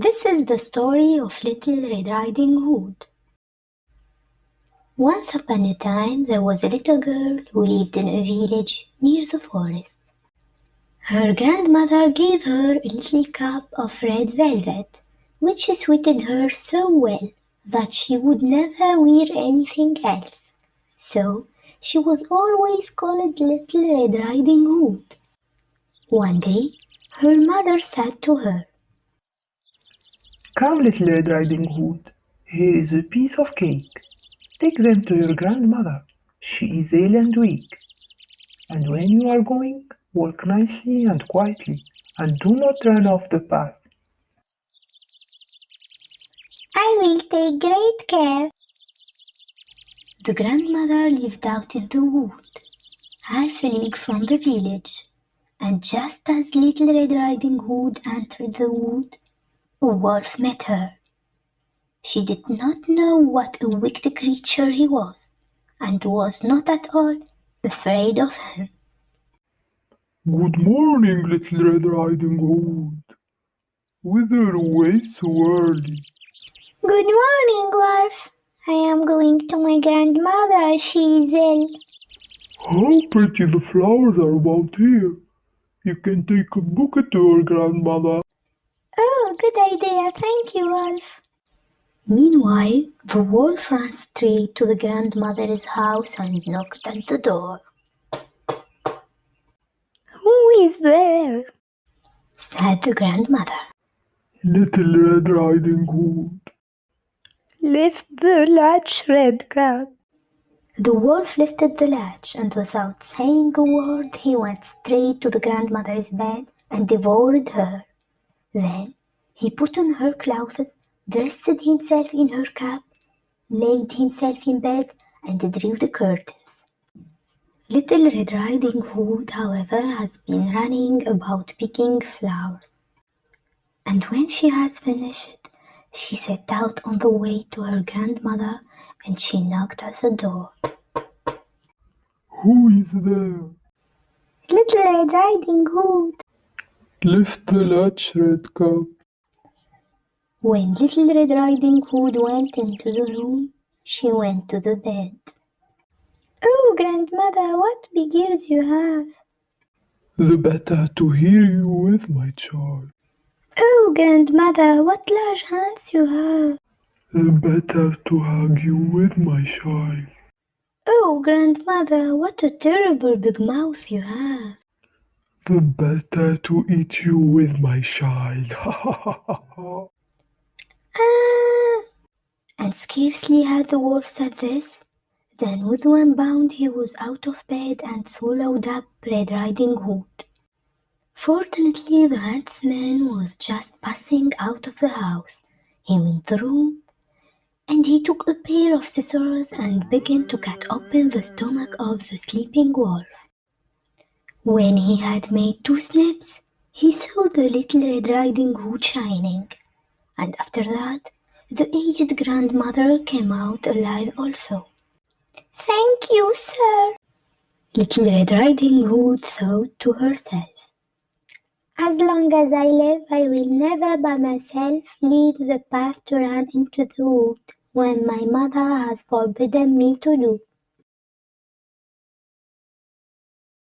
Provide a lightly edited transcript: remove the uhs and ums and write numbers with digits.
This is the story of Little Red Riding Hood. Once upon a time there was a little girl who lived in a village near the forest. Her grandmother gave her a little cap of red velvet, which suited her so well that she would never wear anything else. So she was always called Little Red Riding Hood. One day her mother said to her, "Come, Little Red Riding Hood, here is a piece of cake. Take them to your grandmother. She is ill and weak. And when you are going, walk nicely and quietly, and do not run off the path." "I will take great care." The grandmother lived out in the wood, half a league from the village, and just as Little Red Riding Hood entered the wood, a wolf met her. She did not know what a wicked creature he was, and was not at all afraid of him. "Good morning, Little Red Riding Hood. Whither away so early?" "Good morning, Wolf. I am going to my grandmother. She is ill." "How pretty the flowers are about here. You can take a bouquet to your grandmother." "Oh, good idea. Thank you, Wolf." Meanwhile, the wolf ran straight to the grandmother's house and knocked at the door. "Who is there?" said the grandmother. "Little Red Riding Hood." "Lift the latch, Red Cat." The wolf lifted the latch, and without saying a word, he went straight to the grandmother's bed and devoured her. Then he put on her clothes, dressed himself in her cap, laid himself in bed, and drew the curtains. Little Red Riding Hood, however, has been running about picking flowers, and when she has finished, she set out on the way to her grandmother, and she knocked at the door. "Who is there?" "Little Red Riding Hood." "Lift the latch, Red Cap." When Little Red Riding Hood went into the room, she went to the bed. "Oh, grandmother, what big ears you have!" "The better to hear you with, my child." "Oh, grandmother, what large hands you have!" "The better to hug you with, my child." "Oh, grandmother, what a terrible big mouth you have!" "The better to eat you with, my child." Ha ha ha ha ha. Ah! And scarcely had the wolf said this, than with one bound he was out of bed and swallowed up Red Riding Hood. Fortunately, the huntsman was just passing out of the house. He went to the room, and he took a pair of scissors and began to cut open the stomach of the sleeping wolf. When he had made 2 snips, he saw the Little Red Riding Hood shining, and after that the aged grandmother came out alive also. "Thank you, sir." Little Red Riding Hood thought to herself, "As long as I live, I will never by myself leave the path to run into the wood when my mother has forbidden me to do."